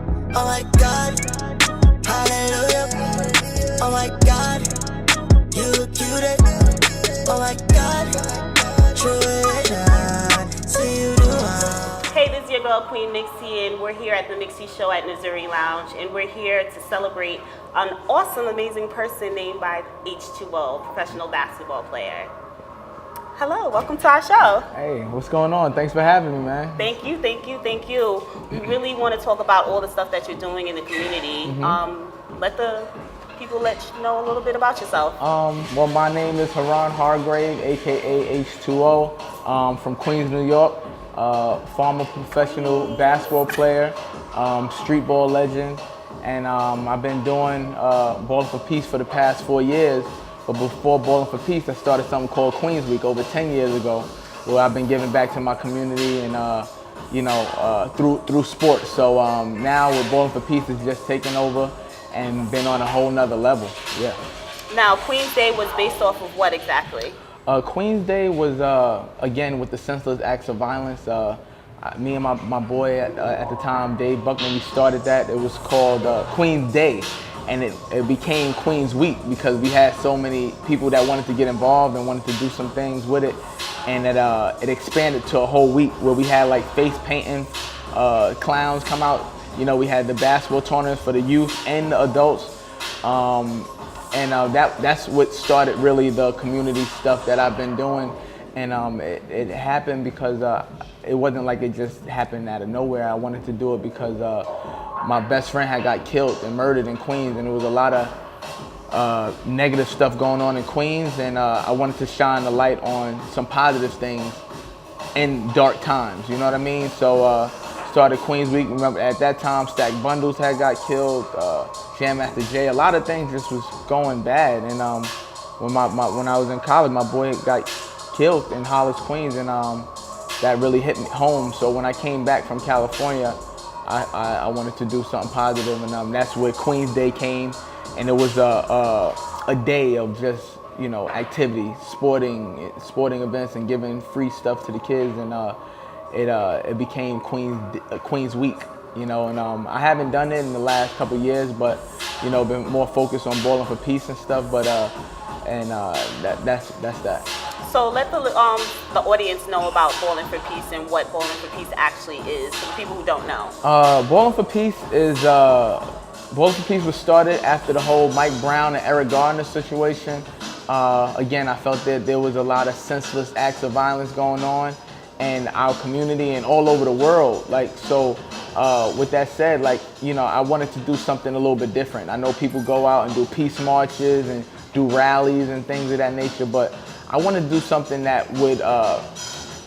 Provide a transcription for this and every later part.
Oh my God, hallelujah. Oh my God, you look cute. Oh my God, true religion. See you do well. Hey, this is your girl Queen Mixxy, and we're here at the Mixxy show at Nzuri Lounge, and we're here to celebrate an awesome, amazing person named by H2O, professional basketball player. Hello, welcome to our show. Hey, what's going on? Thanks for having me, man. Thank you, thank you, thank you. We really want to talk about all the stuff that you're doing in the community. Let the people let you know a little bit about yourself. Well, my name is Haron Hargrave, aka H2O, from Queens, New York. Former professional basketball player, street ball legend, and I've been doing Ballin for Peace for the past 4 years. But before Ballin for Peace, I started something called Queens Week over 10 years ago, where I've been giving back to my community and through sports. So now with Ballin for Peace, it's just taken over and been on a whole nother level. Yeah. Now, Queens Day was based off of what exactly? Queens Day was, again, with the senseless acts of violence. Me and my boy at the time, Dave Buckman, we started that. It was called Queens Day, and it became Queens Week because we had so many people that wanted to get involved and wanted to do some things with it. And it expanded to a whole week where we had like face painting, clowns come out. You know, we had the basketball tournaments for the youth and the adults. That's what started really the community stuff that I've been doing. And it happened because it wasn't like it just happened out of nowhere. I wanted to do it because my best friend had got killed and murdered in Queens, and there was a lot of negative stuff going on in Queens, and I wanted to shine the light on some positive things in dark times, you know what I mean? So started Queens Week. Remember at that time, Stack Bundles had got killed, Jam Master Jay, a lot of things just was going bad. And when I was in college, my boy got killed in Hollis, Queens, and that really hit me home. So when I came back from California, I wanted to do something positive, and that's where Queens Day came. And it was a day of just, you know, activity, sporting events, and giving free stuff to the kids, and it became Queens Week, you know. And I haven't done it in the last couple of years, but you know, been more focused on Ballin for Peace and stuff. But that's that. So let the audience know about Ballin for Peace and what Ballin for Peace actually is for the people who don't know. Ballin for Peace is Ballin for Peace was started after the whole Mike Brown and Eric Gardner situation. Again, I felt that there was a lot of senseless acts of violence going on in our community and all over the world. Like, so with that said, like, you know, I wanted to do something a little bit different. I know people go out and do peace marches and do rallies and things of that nature, but I wanted to do something that would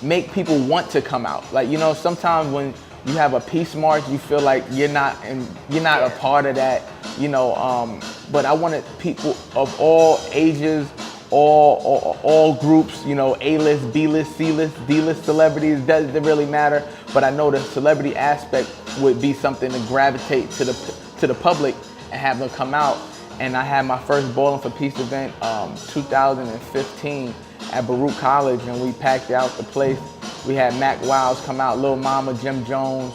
make people want to come out. Like, you know, sometimes when you have a peace march, you feel like you're not a part of that, you know. But I wanted people of all ages, all groups, you know, A-list, B-list, C-list, D-list celebrities, doesn't really matter. But I know the celebrity aspect would be something to gravitate to the public and have them come out. And I had my first Ballin for Peace event 2015 at Baruch College, and we packed out the place. We had Mac Wiles come out, Lil Mama, Jim Jones,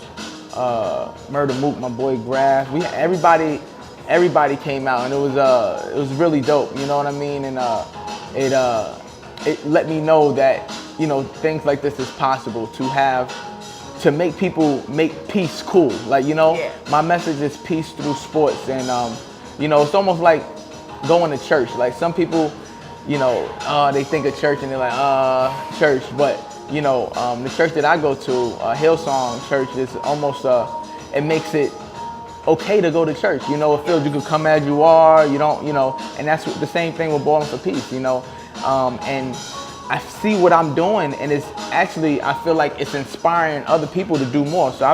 Murder Mook, my boy Graf. We had everybody came out, and it was really dope. You know what I mean? And it let me know that, you know, things like this is possible to make people make peace cool. Like, you know, my message is peace through sports, and you know, it's almost like going to church. Like, some people, you know, they think of church and they're like, church. But, you know, the church that I go to, Hillsong Church, is almost, it makes it okay to go to church. You know, it feels you can come as you are, you don't, you know, and that's the same thing with Ballin for Peace, you know. And I see what I'm doing, and it's actually, I feel like it's inspiring other people to do more. So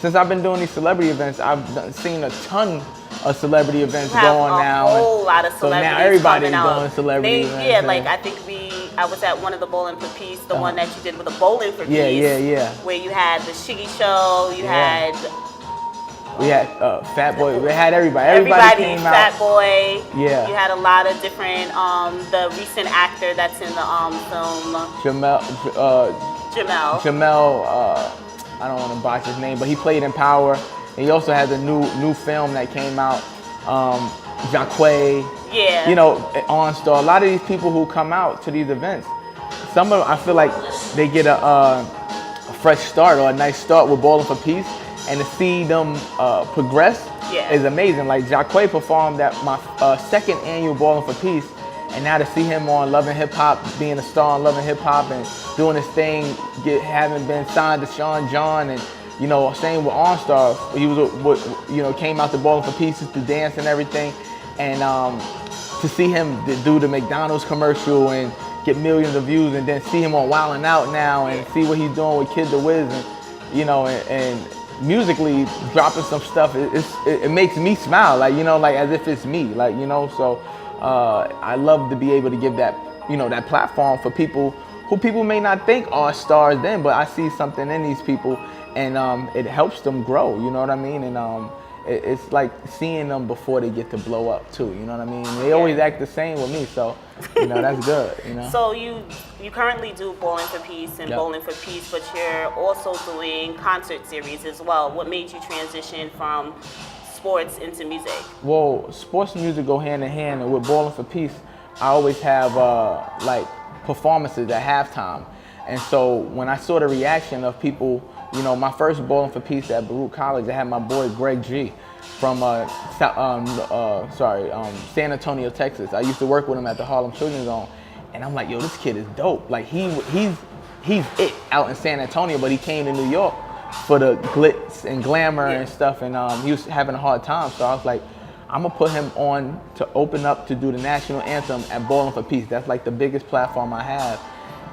since I've been doing these celebrity events, I've seen a ton of celebrity events going now. A whole lot of celebrities. So now everybody's coming doing celebrity events. Yeah, like I think I was at one of the Ballin for Peace, the one that you did with the Bowling for Peace. Yeah. Where you had the Shiggy Show, you had We had Fat Boy. We had everybody. Everybody came Fat out. Boy. Yeah. You had a lot of different. The recent actor that's in the film. Jamel. I don't want to botch his name, but he played in Power. And he also had the new film that came out, Jacquet, Yeah. you know, OnStar. A lot of these people who come out to these events, some of them, I feel like they get a fresh start or a nice start with Ballin' for Peace, and to see them progress is amazing. Like Jacquet performed at my second annual Ballin' for Peace, and now to see him on Love and Hip Hop, being a star on Love and Hip Hop and doing his thing, having been signed to Sean John, and you know, same with OnStar, he was, you know, came out to Ballin' for Peace to dance and everything, and to see him do the McDonald's commercial and get millions of views, and then see him on Wildin' Out now and see what he's doing with Kid the Wiz, and you know, and musically dropping some stuff, it makes me smile, like, you know, like as if it's me, like, you know. So I love to be able to give that, you know, that platform for people who people may not think are stars then, but I see something in these people, and it helps them grow, you know what I mean? And it's like seeing them before they get to blow up too, you know what I mean? They always act the same with me, so you know, that's good, you know. So you currently do Ballin' for Peace and Ballin' for Peace, but you're also doing concert series as well. What made you transition from sports into music? Well, sports and music go hand in hand, and with Ballin' for Peace, I always have like performances at halftime. And so when I saw the reaction of people, you know, my first Ballin' for Peace at Baruch College, I had my boy Greg G from San Antonio, Texas. I used to work with him at the Harlem Children's Zone, and I'm like, yo, this kid is dope. Like he's it out in San Antonio, but he came to New York for the glitz and glamour and stuff, and he was having a hard time. So I was like, I'm gonna put him on to open up to do the national anthem at Ballin' for Peace. That's like the biggest platform I have,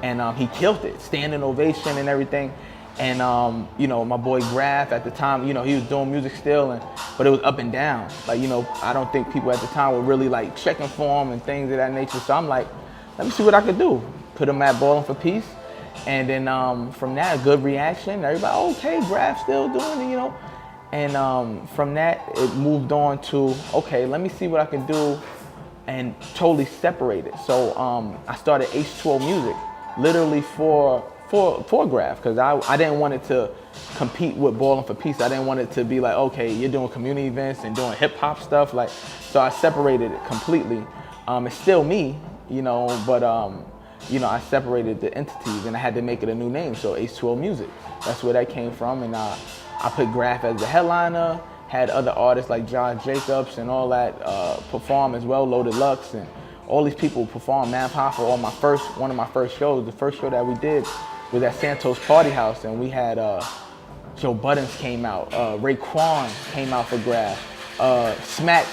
and he killed it, standing ovation and everything. And you know, my boy Graf at the time, you know, he was doing music still, but it was up and down. Like, you know, I don't think people at the time were really like checking for him and things of that nature. So I'm like, let me see what I could do. Put him at Ballin' for Peace, and then from that, good reaction. Everybody, okay, Graf still doing it, you know. And from that, it moved on to, okay, let me see what I can do, and totally separate it. So I started H2O Music, literally for Graf, because I didn't want it to compete with Ballin' for Peace. I didn't want it to be like, okay, you're doing community events and doing hip hop stuff, like, so I separated it completely. It's still me, you know, but you know, I separated the entities, and I had to make it a new name, so H2O Music. That's where that came from, and I put Graf as the headliner, had other artists like John Jacobs and all that perform as well, Loaded Lux, and all these people perform. Man Papa on one of my first shows. The first show that we did was at Santos Party House, and we had Joe Buttons came out, Raekwon came out for Graf, Smack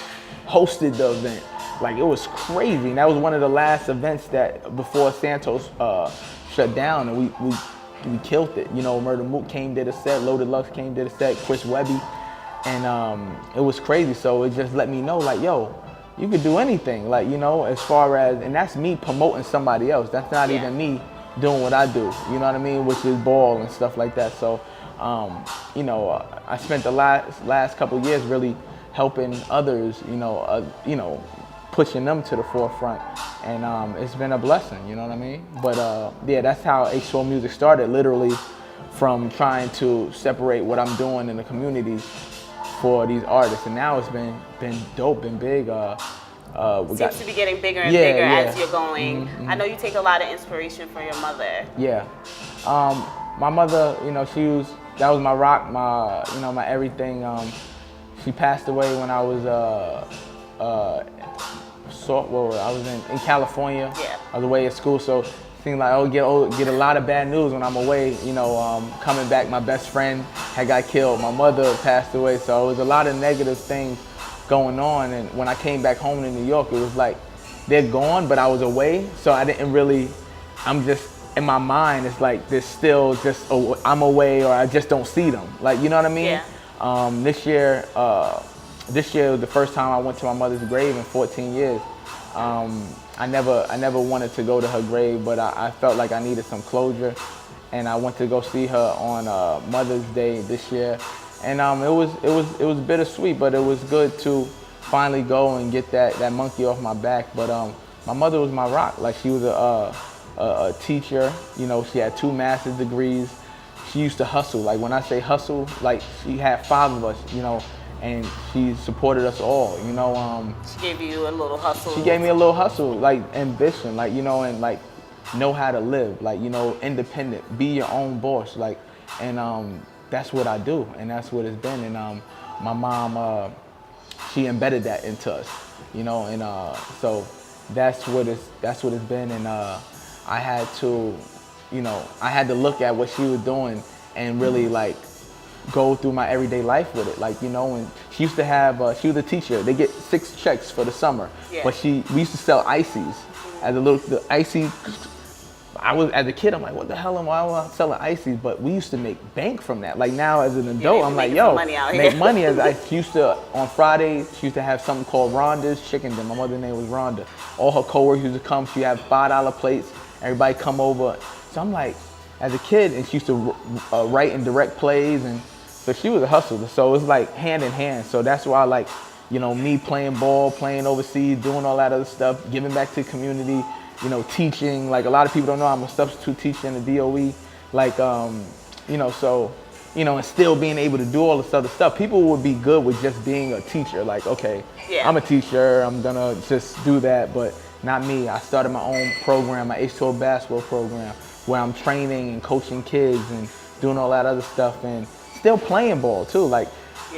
hosted the event. Like, it was crazy. And that was one of the last events that before Santos shut down, and we killed it. You know, Murder Mook came, did a set, Loaded Lux came, did a set, Chris Webby, and it was crazy. So it just let me know, like, yo, you could do anything, like, you know, as far as, and that's me promoting somebody else. That's not even me doing what I do, you know what I mean, which is ball and stuff like that. So, you know, I spent the last couple of years really helping others, you know, pushing them to the forefront, and it's been a blessing, you know what I mean. But yeah, that's how H2O Music started, literally from trying to separate what I'm doing in the community for these artists, and now it's been dope, been big. Seems to be getting bigger and bigger as you're going. Mm-hmm. I know you take a lot of inspiration from your mother. Yeah, my mother, you know, that was my rock, you know, my everything. She passed away when I was I was in California. Yeah. I was away at school, so it seemed like I would get a lot of bad news when I'm away. You know, coming back, my best friend had got killed. My mother passed away, so it was a lot of negative things going on. And when I came back home to New York, it was like they're gone, but I was away, so I didn't really. I'm just in my mind. It's like there's still just I'm away, or I just don't see them. Like, you know what I mean? Yeah. This year was the first time I went to my mother's grave in 14 years. I never wanted to go to her grave, but I felt like I needed some closure, and I went to go see her on Mother's Day this year, and it was bittersweet, but it was good to finally go and get that monkey off my back. But my mother was my rock. Like, she was a teacher. You know, she had 2 master's degrees. she used to hustle. Like when I say hustle, like she had 5 of us, you know, and she supported us all, you know. She gave you a little hustle. She gave me a little hustle, like ambition, like, you know, and like know how to live, like, you know, independent, be your own boss, like, and that's what I do, and that's what it's been. And my mom, she embedded that into us, you know, and so that's what it's been. And I had to, you know, I had to look at what she was doing and really like go through my everyday life with it. Like, you know, and she used to have, she was a teacher. They get 6 checks for the summer, but we used to sell ices as the icy. As a kid, I'm like, what the hell am I selling ices? But we used to make bank from that. Like now as an adult, I'm like, yo, make money. As I used to, on Fridays, she used to have something called Rhonda's Chicken Dinner. My mother's name was Rhonda. All her coworkers used to come. She had $5 plates. Everybody come over. So I'm like, as a kid, and she used to write and direct plays, and so she was a hustler. So it was like hand in hand. So that's why, like, you know, me playing ball, playing overseas, doing all that other stuff, giving back to the community, you know, teaching. Like a lot of people don't know I'm a substitute teacher in the DOE. Like, you know, so, you know, and still being able to do all this other stuff. People would be good with just being a teacher. Like, okay, I'm a teacher, I'm gonna just do that, but not me. I started my own program, my H2O basketball program, where I'm training and coaching kids and doing all that other stuff and still playing ball too. Like,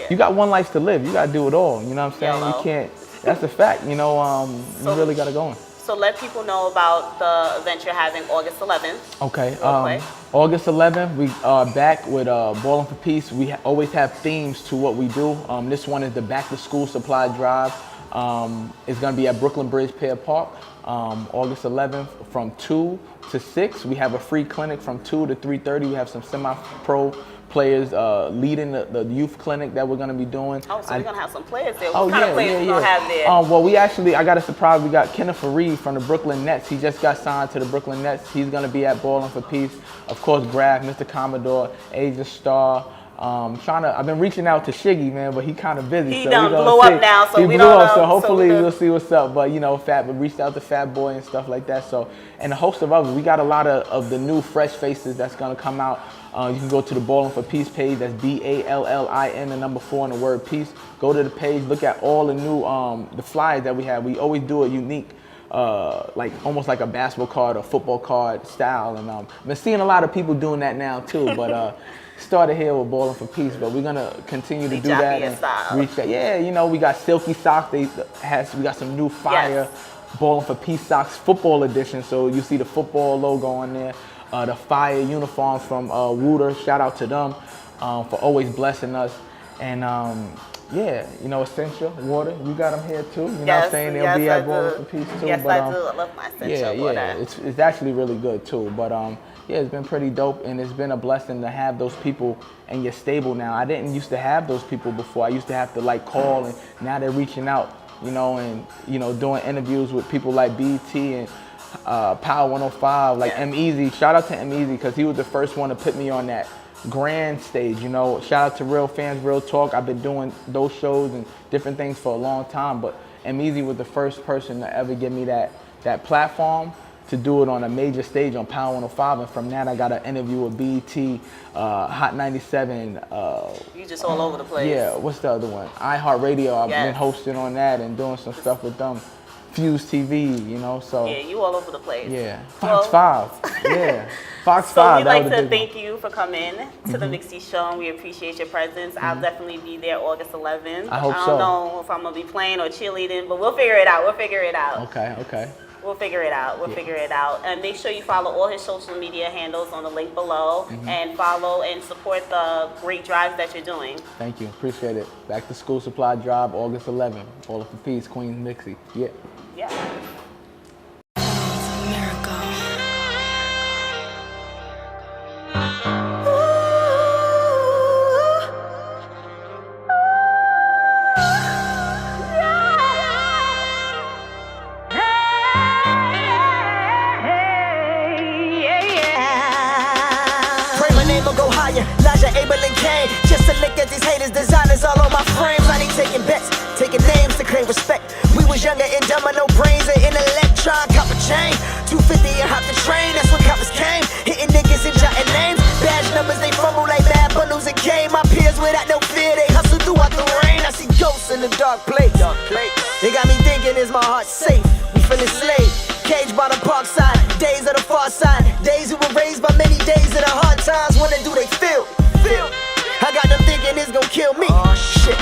you got one life to live. You gotta do it all. You know what I'm saying? You can't. That's a fact. You know, you really gotta go on. So let people know about the event you're having August 11th. Okay. August 11th, we are back with Ballin for Peace. We always have themes to what we do. This one is the Back to School Supply Drive. It's gonna be at Brooklyn Bridge Pier Park, August 11th from 2 to 6. We have a free clinic from 2 to 3:30. We have some semi-pro players leading the youth clinic that we're gonna be doing. Oh, so we're gonna have some players there. What kind of players we gonna have there? Well, I got a surprise. We got Kenneth Fareed from the Brooklyn Nets. He just got signed to the Brooklyn Nets. He's gonna be at Ballin for Peace. Of course, Graf, Mr. Commodore, Asia Star. I've been reaching out to Shiggy, man, but he kind of busy. He done blew up now, so we don't know. So hopefully we'll see what's up. But you know, we reached out to Fat Boy and stuff like that. So, and a host of others. We got a lot of the new fresh faces that's gonna come out. You can go to the Ballin for Peace page. That's BALLIN, the number 4 and the word peace. Go to the page. Look at all the new the flyers that we have. We always do a unique, like almost like a basketball card or football card style. And I've been seeing a lot of people doing that now too. But started here with Ballin for Peace, but we're gonna continue to do that and reach that. Yeah, you know, we got Silky socks. We got some new fire Ballin for Peace socks, football edition. So you see the football logo on there. The fire uniforms from Wooter, shout out to them for always blessing us. And yeah, you know, Essential Water, you got them here too. You know what I'm saying? They'll be at Ballin for Peace too. Yes, I do. I love my Essential Water. Yeah, it's actually really good too. But yeah, it's been pretty dope, and it's been a blessing to have those people in your stable now. I didn't used to have those people before. I used to have to like call, and now they're reaching out, you know, and you know, doing interviews with people like BT and Power 105, like M-Easy. Shout out to M-Easy because he was the first one to put me on that grand stage, you know. Shout out to Real Fans, Real Talk. I've been doing those shows and different things for a long time, but M-Easy was the first person to ever give me that platform to do it on a major stage on Power 105, and from that I got an interview with BET, Hot 97. You just all over the place. Yeah, what's the other one? iHeartRadio. I've been hosting on that and doing some stuff with them. Fuse TV, you know, so. Yeah, you all over the place. Yeah, Fox 5, yeah. Fox 5. So we'd like to thank you for coming to the Mixxy show, and we appreciate your presence. I'll definitely be there August 11th. I hope so. I don't know if I'm going to be playing or cheerleading, but we'll figure it out. Okay. We'll figure it out. And make sure you follow all his social media handles on the link below, and follow and support the great drives that you're doing. Thank you. Appreciate it. Back to School Supply Drive, August 11th. Ballin for Peace, Queens Mixxy. Yeah. Just to look at these haters, designers all on my frames. I ain't taking bets, taking names to claim respect. We was younger and dumber, no brains or in electron. Cop a chain, 250 and hop the train. That's when coppers came, hitting niggas and jotting names. Badge numbers, they from without no fear, they hustle throughout the rain. I see ghosts in the dark place. They got me thinking, is my heart safe? We feeling slave, caged by the park side. Days of the far side, days who were raised by many days of the hard times. When they do, they feel. I got them thinking it's gon' kill me. Shit,